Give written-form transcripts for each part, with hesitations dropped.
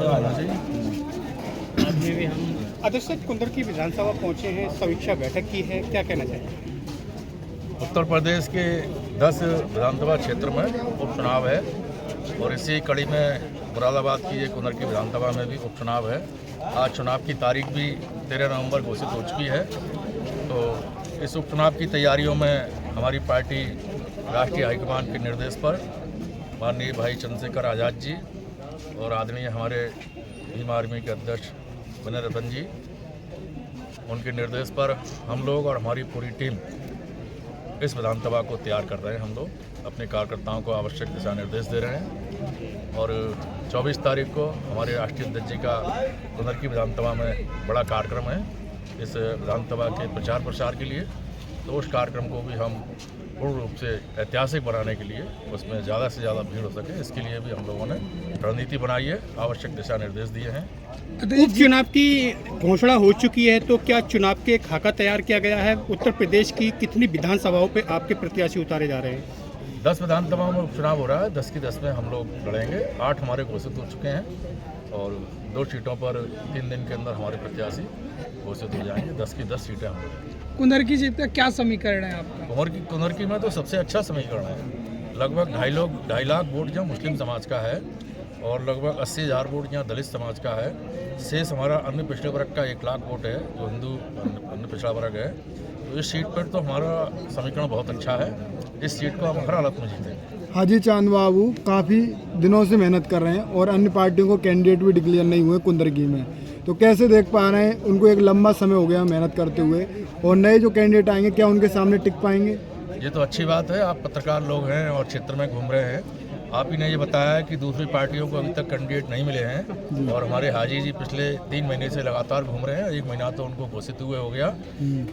आना चाहिए। अध्यक्ष साहब कुंदर की विधानसभा पहुंचे हैं, समीक्षा बैठक की है, क्या कहना चाहिए? उत्तर प्रदेश के 10 विधानसभा क्षेत्र में उपचुनाव है और इसी कड़ी में मुरादाबाद की एक कुंदर की विधानसभा में भी उपचुनाव है। आज चुनाव की तारीख भी 13 नवंबर घोषित हो चुकी है। तो इस उपचुनाव की तैयारियों में हमारी पार्टी राष्ट्रीय हाईकमान के निर्देश पर माननीय भाई चंद्रशेखर आज़ाद जी और आदरणीय हमारे भीम आर्मी के अध्यक्ष विनय रतन जी, उनके निर्देश पर हम लोग और हमारी पूरी टीम इस विधानसभा को तैयार कर रहे हैं। हम लोग अपने कार्यकर्ताओं को आवश्यक दिशा निर्देश दे रहे हैं और 24 तारीख को हमारे राष्ट्रीय अध्यक्ष जी का कुंदर की विधानसभा में बड़ा कार्यक्रम है इस विधानसभा के प्रचार प्रसार के लिए। तो उस कार्यक्रम को भी हम पूर्ण रूप से ऐतिहासिक बनाने के लिए उसमें ज़्यादा से ज़्यादा भीड़ हो सके, इसके लिए भी हम लोगों ने रणनीति बनाई है, आवश्यक दिशा निर्देश दिए हैं। उपचुनाव की घोषणा हो चुकी है, तो क्या चुनाव के खाका तैयार किया गया है? उत्तर प्रदेश की कितनी विधानसभाओं पे आपके प्रत्याशी उतारे जा रहे हैं? 10 विधानसभाओं में उपचुनाव हो रहा है, 10 की 10 में हम लोग लड़ेंगे। 8 हमारे घोषित हो चुके हैं और 2 सीटों पर 3 दिन के अंदर हमारे प्रत्याशी घोषित हो जाएंगे। 10 की 10 सीटें हम लोग। कुंदर की जीत का क्या समीकरण है आपका? कुंदर की में तो सबसे अच्छा समीकरण है। लगभग 2.5 लाख वोट जो मुस्लिम समाज का है और लगभग 80,000 वोट यहाँ दलित समाज का है। शेष हमारा अन्य पिछड़े वर्ग का 1 लाख वोट है जो हिंदू अन्य पिछड़ा वर्ग है। तो इस सीट पर तो हमारा समीकरण बहुत अच्छा है। इस सीट को हम हर हालत में जीतेंगे। हाजी चांद बाबू काफ़ी दिनों से मेहनत कर रहे हैं और अन्य पार्टियों को कैंडिडेट भी डिक्लेयर नहीं हुए कुंदरगी में, तो कैसे देख पा रहे हैं उनको? एक लंबा समय हो गया मेहनत करते हुए और नए जो कैंडिडेट आएंगे क्या उनके सामने टिक पाएंगे? ये तो अच्छी बात है। आप पत्रकार लोग हैं और क्षेत्र में घूम रहे हैं। आप ही ने ये बताया है कि दूसरी पार्टियों को अभी तक कैंडिडेट नहीं मिले हैं और हमारे हाजी जी पिछले 3 महीने से लगातार घूम रहे हैं। 1 महीना तो उनको घोषित हुए हो गया।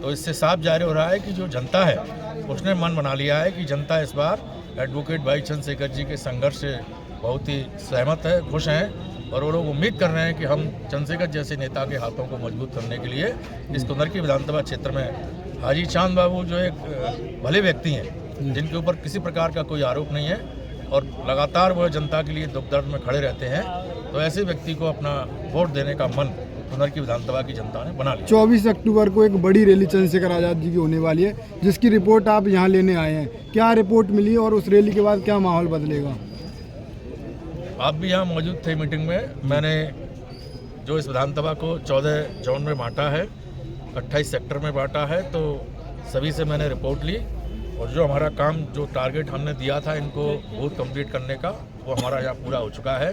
तो इससे साफ जाहिर हो रहा है कि जो जनता है उसने मन बना लिया है कि जनता इस बार एडवोकेट भाई चंद्रशेखर जी के संघर्ष से बहुत ही सहमत है, खुश हैं और वो लोग उम्मीद कर रहे हैं कि हम चंद्रशेखर जैसे नेता के हाथों को मजबूत करने के लिए इस कुंदर की विधानसभा क्षेत्र में हाजी चांद बाबू जो एक भले व्यक्ति हैं जिनके ऊपर किसी प्रकार का कोई आरोप नहीं है और लगातार वो जनता के लिए दुख दर्द में खड़े रहते हैं, तो ऐसे व्यक्ति को अपना वोट देने का मन कुंदर की विधानसभा की जनता ने बना लिया। 24 अक्टूबर को एक बड़ी रैली चंद्रशेखर आज़ाद जी की होने वाली है, जिसकी रिपोर्ट आप यहाँ लेने आए हैं। क्या रिपोर्ट मिली और उस रैली के बाद क्या माहौल बदलेगा? आप भी यहाँ मौजूद थे मीटिंग में। मैंने जो इस विधानसभा को 14 जोन में बांटा है, 28 सेक्टर में बांटा है, तो सभी से मैंने रिपोर्ट ली और जो हमारा काम, जो टारगेट हमने दिया था इनको बूथ कंप्लीट करने का, वो हमारा यहाँ पूरा हो चुका है।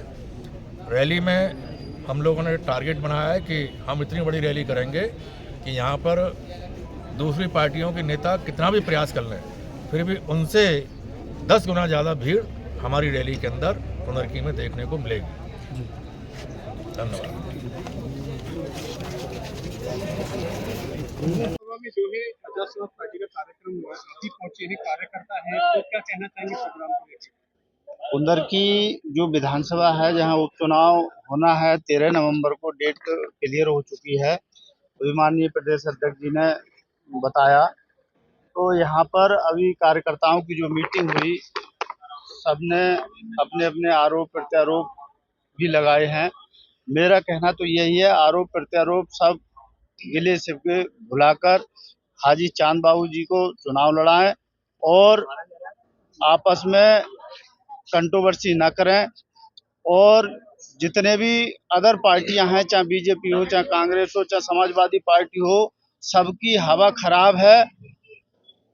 रैली में हम लोगों ने टारगेट बनाया है कि हम इतनी बड़ी रैली करेंगे कि यहाँ पर दूसरी पार्टियों के नेता कितना भी प्रयास कर लें फिर भी उनसे 10 गुना ज़्यादा भीड़ हमारी रैली के अंदर कुंदरकी में देखने को मिलेगी। धन्यवाद। में जो है आजाद पार्टी का कार्यक्रम हुआ, अभी पहुंचे हैं, कार्यकर्ता हैं, तो क्या कहना चाहेंगे प्रोग्राम को लेकर? कुंदर की जो विधानसभा है जहां उपचुनाव होना है 13 नवंबर को डेट क्लियर हो चुकी है, तो माननीय प्रदेश अध्यक्ष जी ने बताया। तो यहाँ पर अभी कार्यकर्ताओं की जो मीटिंग हुई, सबने अपने अपने आरोप प्रत्यारोप भी लगाए हैं। मेरा कहना तो यही है, आरोप प्रत्यारोप सब गिले शिकवे भुलाकर हाजी चांद बाबू जी को चुनाव लड़ाएं और आपस में कंट्रोवर्सी न करें। और जितने भी अदर पार्टियां हैं, चाहे बीजेपी हो, चाहे कांग्रेस हो, चाहे समाजवादी पार्टी हो, सबकी हवा खराब है।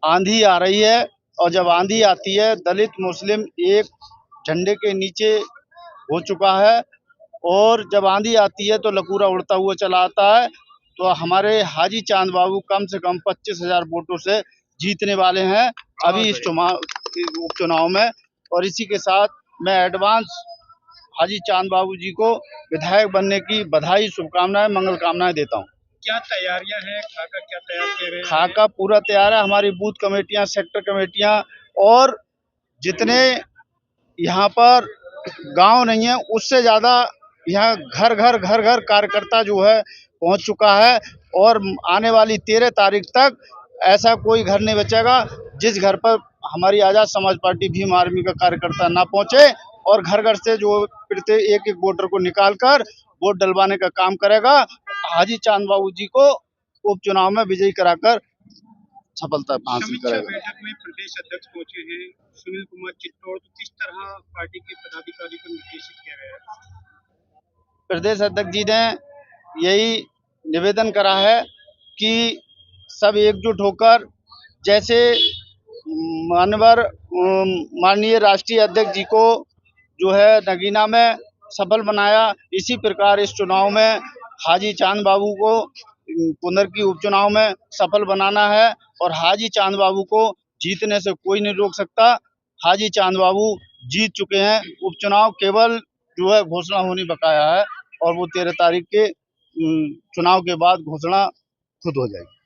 आंधी आ रही है और जब आंधी आती है दलित मुस्लिम एक झंडे के नीचे हो चुका है और जब आंधी आती है तो लकूरा उड़ता हुआ चला आता है। तो हमारे हाजी चांद बाबू कम से कम 25,000 वोटों से जीतने वाले हैं अभी इस उपचुनाव में। और इसी के साथ मैं एडवांस हाजी चांद बाबू जी को विधायक बनने की बधाई, शुभकामनाएं, मंगल कामनाएं देता हूं। क्या तैयारियां हैं? खाका क्या तैयार कर रहे हैं? खाका पूरा तैयार है। हमारी बूथ कमेटियां, सेक्टर कमेटियां और जितने यहाँ पर गांव नहीं है उससे ज्यादा यहाँ घर घर कार्यकर्ता जो है पहुंच चुका है। और आने वाली 13 तारीख तक ऐसा कोई घर नहीं बचेगा जिस घर पर हमारी आजाद समाज पार्टी भीम आर्मी का कार्यकर्ता ना पहुंचे और घर घर से जो प्रत्येक एक एक वोटर को निकाल कर वोट डलवाने का काम करेगा। हाजी चांद बाबू जी को उपचुनाव में विजयी कराकर सफलता हासिल समीक्षा करेगा। बैठक में प्रदेश अध्यक्ष पहुंचे हैं सुनील कुमार चित्तौड़, तो किस तरह पार्टी के पदाधिकारी को निर्देशित किया गया है? प्रदेश अध्यक्ष जी ने यही निवेदन करा है कि सब एकजुट होकर जैसे मानवर माननीय राष्ट्रीय अध्यक्ष जी को जो है नगीना में सफल बनाया, इसी प्रकार इस चुनाव में हाजी चांद बाबू को कुंदर की उपचुनाव में सफल बनाना है और हाजी चांद बाबू को जीतने से कोई नहीं रोक सकता। हाजी चांद बाबू जीत चुके हैं, उपचुनाव केवल जो है घोषणा होनी बकाया है और वो 13 तारीख के चुनाव के बाद घोषणा खुद हो जाएगी।